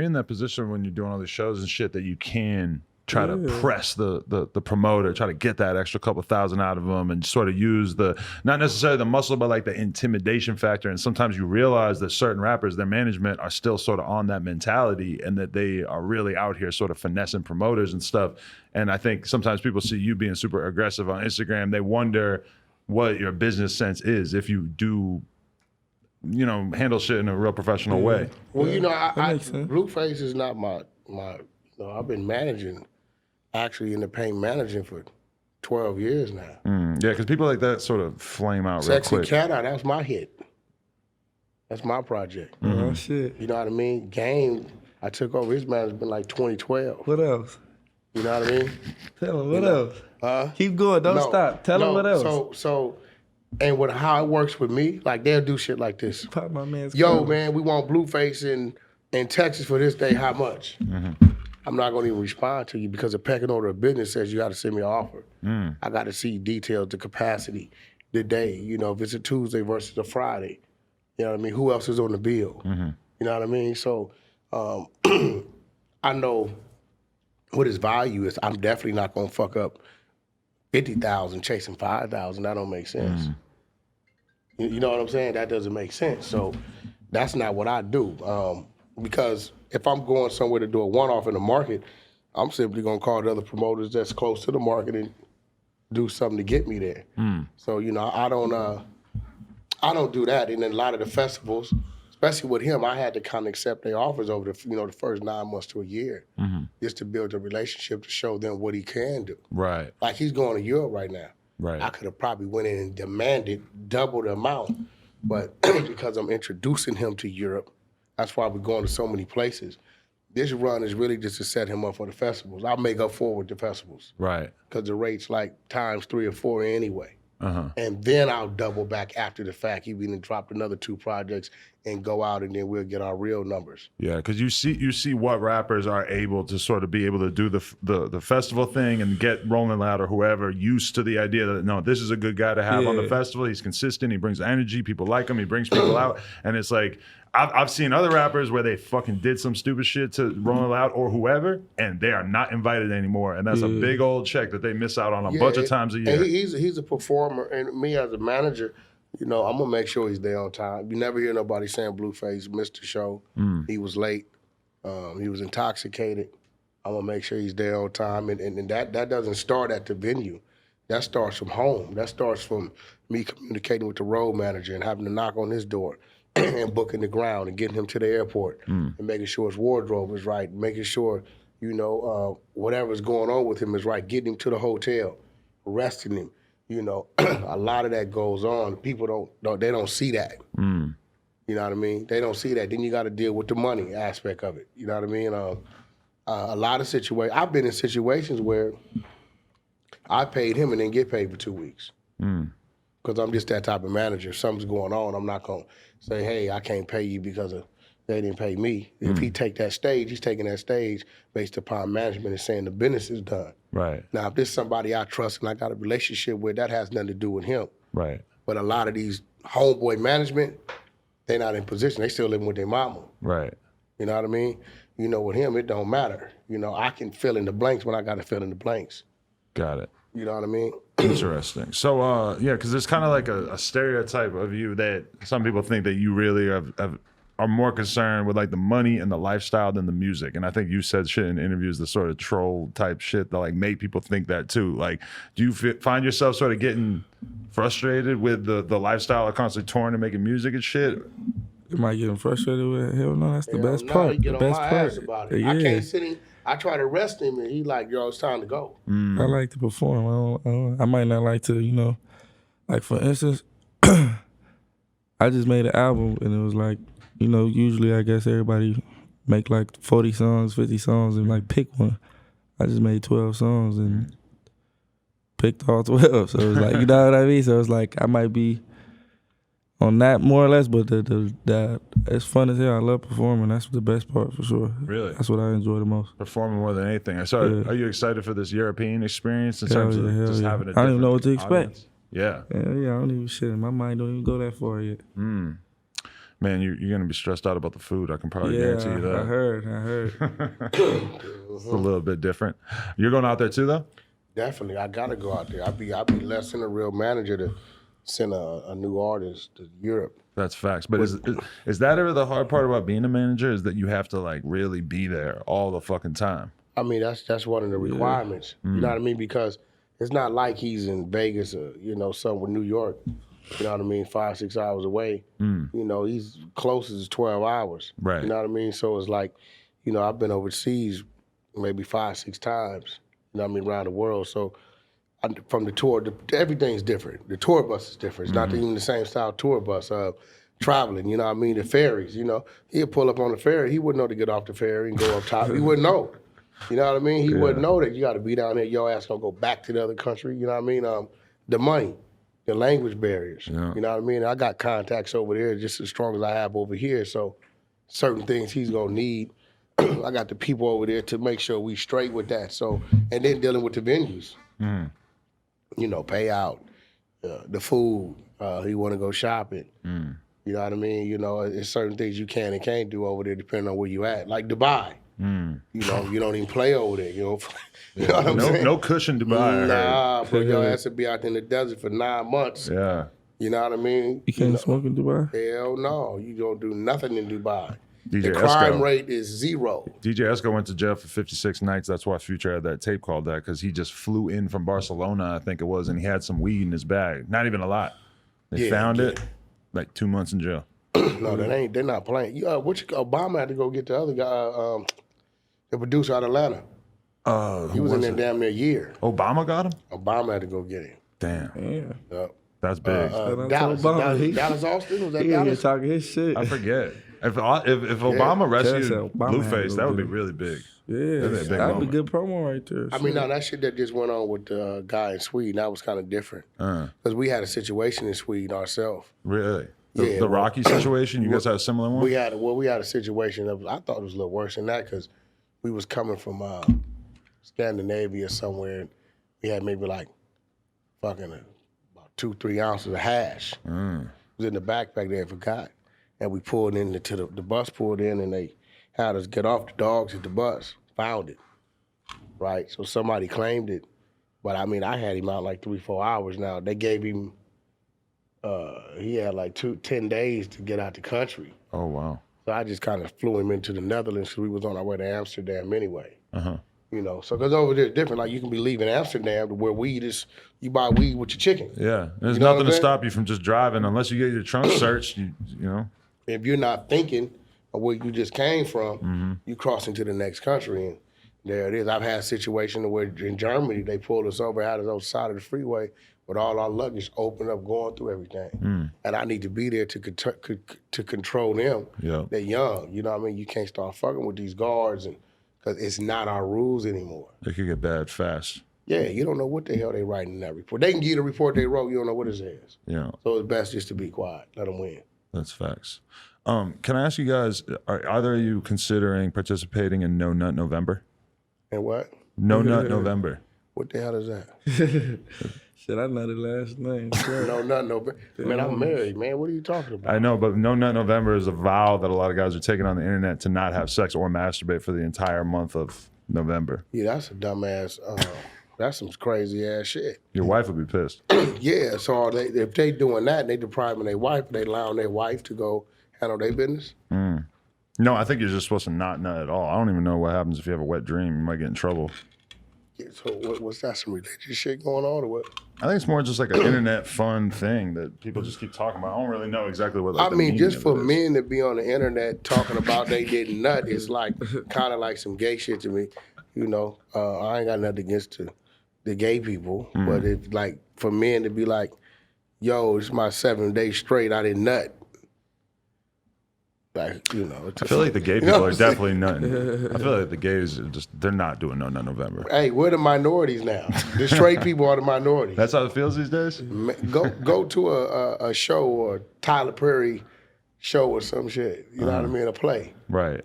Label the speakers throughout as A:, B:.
A: in that position when you're doing all these shows and shit that you can try to press the promoter, try to get that extra couple thousand out of them, and sort of use not necessarily the muscle, but like the intimidation factor. And sometimes you realize that certain rappers, their management are still sort of on that mentality, and that they are really out here sort of finessing promoters and stuff. And I think sometimes people see you being super aggressive on Instagram. They wonder what your business sense is if you do, handle shit in a real professional way.
B: Well, Blueface is not my I've been managing, actually in the paint managing for 12 years now.
A: Yeah, because people like that sort of flame out real quick.
B: Sexy Cat Eye, that's my hit. That's my project.
C: Oh, shit.
B: You know what I mean? Game, I took over his management like 2012.
C: What else?
B: You know what I mean?
C: Tell him, what else? Keep going, don't stop. Tell him what else.
B: So, and how it works with me, like they'll do shit like this.
C: Pop my man's
B: man, we want Blueface in Texas for this day, how much? I'm not gonna even respond to you because the pecking order of business says you gotta send me an offer. I gotta see details, the capacity, the day, if it's a Tuesday versus a Friday. You know what I mean? Who else is on the bill? You know what I mean? So I know what his value is. I'm definitely not gonna fuck up 50,000 chasing 5,000. That don't make sense. You know what I'm saying? That doesn't make sense. So that's not what I do. Because if I'm going somewhere to do a one-off in the market, I'm simply gonna call the other promoters that's close to the market and do something to get me there. So I don't do that. And then a lot of the festivals, especially with him, I had to kind of accept their offers over the first 9 months to a year, just to build a relationship to show them what he can do.
A: Right.
B: Like he's going to Europe right now.
A: Right.
B: I could have probably went in and demanded double the amount, but because I'm introducing him to Europe, that's why we're going to so many places. This run is really just to set him up for the festivals. I'll make up for with the festivals.
A: Right.
B: Because the rate's like times 3 or 4 anyway. And then I'll double back after the fact. He even dropped another 2 projects and go out, and then we'll get our real numbers.
A: Yeah, because you see what rappers are able to sort of be able to do the festival thing and get Rolling Loud or whoever used to the idea that, no, this is a good guy to have on the festival. He's consistent. He brings energy. People like him. He brings people out. And it's like, I've seen other rappers where they fucking did some stupid shit to Rolling Loud or whoever, and they are not invited anymore. And that's a big old check that they miss out on a bunch of times a year.
B: And he's a performer, and me as a manager, I'm gonna make sure he's there on time. You never hear nobody saying Blueface missed the show. He was late. He was intoxicated. I'm gonna make sure he's there on time, and that doesn't start at the venue. That starts from home. That starts from me communicating with the road manager and having to knock on his door and booking the ground and getting him to the airport and making sure his wardrobe is right, making sure, whatever's going on with him is right, getting him to the hotel, arresting him. A lot of that goes on. People don't see that. You know what I mean? They don't see that. Then you got to deal with the money aspect of it. You know what I mean? A lot of situations, I've been in situations where I paid him and didn't get paid for 2 weeks. Because I'm just that type of manager. If something's going on, I'm not going to say, hey, I can't pay you because they didn't pay me. If he take that stage, he's taking that stage based upon management and saying the business is done.
A: Right.
B: Now, if this is somebody I trust and I got a relationship with, that has nothing to do with him.
A: Right.
B: But a lot of these homeboy management, they're not in position. They still living with their mama.
A: Right.
B: You know what I mean? With him, it don't matter. I can fill in the blanks when I got to fill in the blanks.
A: Got it.
B: You know what I mean?
A: Interesting. So, because there's kind of like a stereotype of you that some people think that you really are more concerned with like the money and the lifestyle than the music. And I think you said shit in interviews, the sort of troll type shit that like make people think that too. Like, do you find yourself sort of getting frustrated with the lifestyle of constantly touring and making music and shit?
C: Am I getting frustrated with it? Hell no, that's the best part.
B: He get
C: the
B: on
C: best
B: my
C: part.
B: ass about it.
C: Yeah.
B: I can't sit him. I try to arrest him, and he like, yo, it's time to go.
C: I like to perform. I might not like to, like for instance, I just made an album, and it was like, usually I guess everybody make like 40 songs, 50 songs, and like pick one. I just made 12 songs and picked all 12. So it was like, you know what I mean? So it's like I might be on that more or less, but that it's fun as hell. I love performing. That's the best part for sure.
A: Really?
C: That's what I enjoy the most.
A: Performing more than anything. So are you excited for this European experience in terms of just having a different
C: I don't even know what to expect.
A: Audience? Yeah.
C: Yeah, I don't even shit. My mind don't even go that far yet.
A: Man, you're gonna be stressed out about the food. I can probably guarantee you that.
C: I heard.
A: It's a little bit different. You're going out there too, though?
B: Definitely, I gotta go out there. I'd be less than a real manager to send a new artist to Europe.
A: That's facts. But is that ever the hard part about being a manager? Is that you have to like really be there all the fucking time?
B: I mean, that's one of the requirements. You know what I mean? Because it's not like he's in Vegas or somewhere New York. You know what I mean? 5-6 hours away. You know, he's closest is 12 hours.
A: Right.
B: You know what I mean? So it's like, I've been overseas maybe 5-6 times. You know what I mean? Around the world. So from the tour, everything's different. The tour bus is different. It's not even the same style tour bus. Traveling, you know what I mean? The ferries, he'll pull up on the ferry. He wouldn't know to get off the ferry and go up top. He wouldn't know. You know what I mean? He wouldn't know that you got to be down there. Your ass gonna go back to the other country. You know what I mean? The money, the language barriers.
A: Yeah.
B: You know what I mean? I got contacts over there just as strong as I have over here. So certain things he's gonna need. I got the people over there to make sure we straight with that. So and then dealing with the venues. Pay out, the food. He want to go shopping. You know what I mean? It's certain things you can and can't do over there depending on where you at. Like Dubai. You don't even play over there. You know what I'm saying?
A: No cushion Dubai.
B: Nah, bro, your ass would be out in the desert for 9 months.
A: Yeah.
B: You know what I mean?
C: You can't smoke in Dubai?
B: Hell no. You don't do nothing in Dubai.
A: DJ
B: The crime
A: Esco.
B: rate is 0.
A: DJ Esco went to jail for 56 nights. That's why Future had that tape called that, because he just flew in from Barcelona, I think it was, and he had some weed in his bag. Not even a lot. They found it, like 2 months in jail.
B: No, they're not playing. Obama had to go get the other guy, the producer out of Atlanta. He was in there damn near a year.
A: Obama got him?
B: Obama had to go get him.
A: Damn.
C: Yeah.
A: That's big.
B: Dallas Austin, was that
C: He in here
B: Dallas?
C: talking his shit.
A: I forget. If Obama rescued
C: Obama had
A: Blueface,
C: to
A: that would
C: do
A: be really big.
C: Yeah,
A: That'd be a big
C: that'd be
A: moment.
C: good promo right there.
B: I mean, no, that shit that just went on with the guy in Sweden, that was kind of different. Because we had a situation in Sweden ourselves.
A: Really?
B: Yeah,
A: The Rocky situation? You guys had a similar one?
B: We had a situation that I thought it was a little worse than that because we was coming from Scandinavia somewhere. And we had maybe like fucking about 2-3 ounces of hash. It was in the backpack there, I forgot. And we pulled into the bus pulled in and they had us get off the dogs at the bus, found it, right? So somebody claimed it. But I mean, I had him out like 3-4 hours now. They gave him, he had like 10 days to get out the country.
A: Oh, wow.
B: So I just kind of flew him into the Netherlands because we was on our way to Amsterdam anyway. So because over there it's different. Like you can be leaving Amsterdam to where weed is, you buy weed with your chicken.
A: Yeah. There's
B: You know
A: nothing
B: what
A: to
B: I'm
A: stop you from just driving unless you get your trunk searched, you know.
B: If you're not thinking of where you just came from, you cross into the next country and there it is. I've had a situation where in Germany they pulled us over, had us on the side of the freeway with all our luggage open up, going through everything. And I need to be there to control them.
A: Yeah.
B: They're young, you know what I mean? You can't start fucking with these guards because it's not our rules anymore.
A: It could get bad fast.
B: Yeah, you don't know what the hell they writing in that report. They can give you the report they wrote, you don't know what it says.
A: Yeah.
B: So it's best just to be quiet, let them win.
A: That's facts. Can I ask you guys, are either of you considering participating in No Nut November?
B: And what?
A: No Nut November.
B: What the hell is that?
C: Shit, I know the last name.
B: No, nothing, no. Man, I'm married, man. What are you talking about?
A: I know, but No Nut November is a vow that a lot of guys are taking on the internet to not have sex or masturbate for the entire month of November.
B: Yeah, that's a dumbass. That's some crazy ass shit.
A: Your wife would be pissed.
B: Yeah, so if they doing that, they depriving their wife, they allowing their wife to go handle their business.
A: No, I think you're just supposed to not nut at all. I don't even know what happens if you have a wet dream. You might get in trouble.
B: Yeah, so what's that, some religious shit going on or what?
A: I think it's more just like an internet fun thing that people just keep talking about. I don't really know exactly what. Like,
B: I
A: the
B: mean,
A: meaning
B: just
A: of
B: for
A: it is.
B: men to be on the internet talking about they didn't nut is like kind of like some gay shit to me. I ain't got nothing against the gay people, but it's like for men to be like, yo, it's my 7 days straight, I didn't nut. Like,
A: I feel like the gay people are definitely nutting. I feel like the gays are they're not doing No Nut November.
B: Hey, we're the minorities now. The straight people are the minorities.
A: That's how it feels these days?
B: Go to a show or Tyler Perry show or some shit. You know what I mean? A play.
A: Right.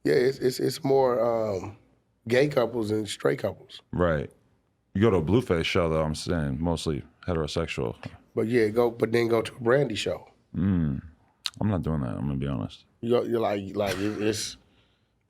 B: Yeah, it's more gay couples and straight couples.
A: Right. You go to a Blueface show, though, I'm saying mostly heterosexual.
B: But yeah, then go to a Brandy show.
A: I'm not doing that. I'm gonna be honest.
B: You're like it's,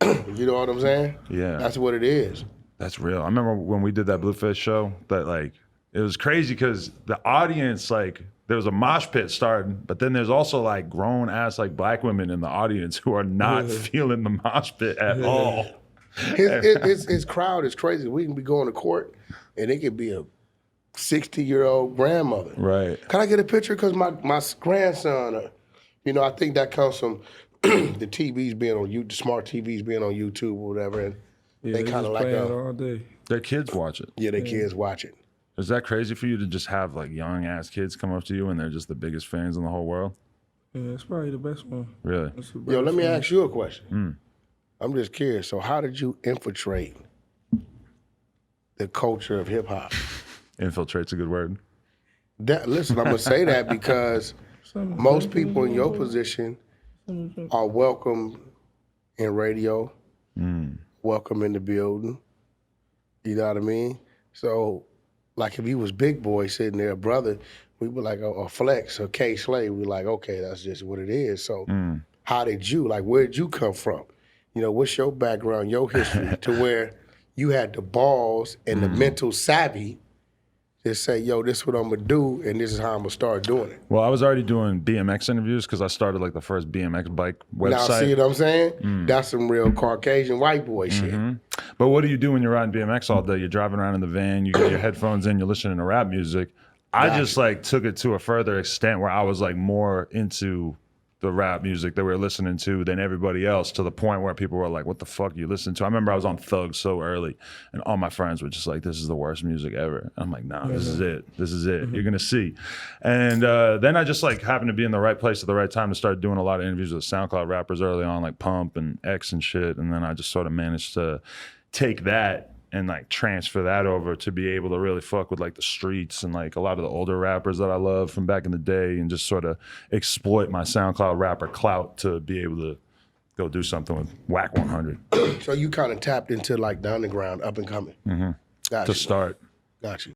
B: you know what I'm saying?
A: Yeah.
B: That's what it is.
A: That's real. I remember when we did that Blueface show, that like it was crazy because the audience, like there was a mosh pit starting, but then there's also like grown ass like black women in the audience who are not feeling the mosh pit at all.
B: His crowd is crazy. We can be going to court and it could be a 60-year-old grandmother.
A: Right.
B: Can I get a picture? Because my grandson, you know, I think that comes from the TVs being on YouTube, the smart TVs being on YouTube or whatever. And they kind of like
C: it all day.
A: Their kids watch it.
B: Yeah, their kids watch it.
A: Is that crazy for you to just have like young ass kids come up to you and they're just the biggest fans in the whole world?
C: Yeah, it's probably the best one.
A: Really?
B: Yo, let me ask you a question. I'm just curious. So how did you infiltrate the culture of hip hop?
A: Infiltrate's a good word.
B: Listen, I'm gonna say that because most people in your position are welcome in radio, welcome in the building. You know what I mean? So, like if he was Big Boy sitting there, brother, we were like, or Flex or K Slay, we were like, okay, that's just what it is. So, how did you, like, where did you come from? You know, what's your background, your history, to where you had the balls and the mental savvy to say, yo, this is what I'm gonna do, and this is how I'm gonna start doing it.
A: Well, I was already doing BMX interviews because I started like the first BMX bike website.
B: Now, see what I'm saying? That's some real Caucasian white boy shit.
A: But what do you do when you're riding BMX all day? You're driving around in the van, you get your headphones in, you're listening to rap music. I just like took it to a further extent where I was like more into the rap music that we were listening to than everybody else, to the point where people were like, what the fuck you listen to? I remember I was on Thug so early and all my friends were just like, this is the worst music ever. I'm like, nah, this is it. This is it. You're gonna see. And then I just like happened to be in the right place at the right time to start doing a lot of interviews with SoundCloud rappers early on, like Pump and X and shit. And then I just sort of managed to take that and like transfer that over to be able to really fuck with like the streets and like a lot of the older rappers that I love from back in the day, and just sort of exploit my SoundCloud rapper clout to be able to go do something with Wack100.
B: So you kind of tapped into like the underground, up and coming.
A: To start.
B: Got you.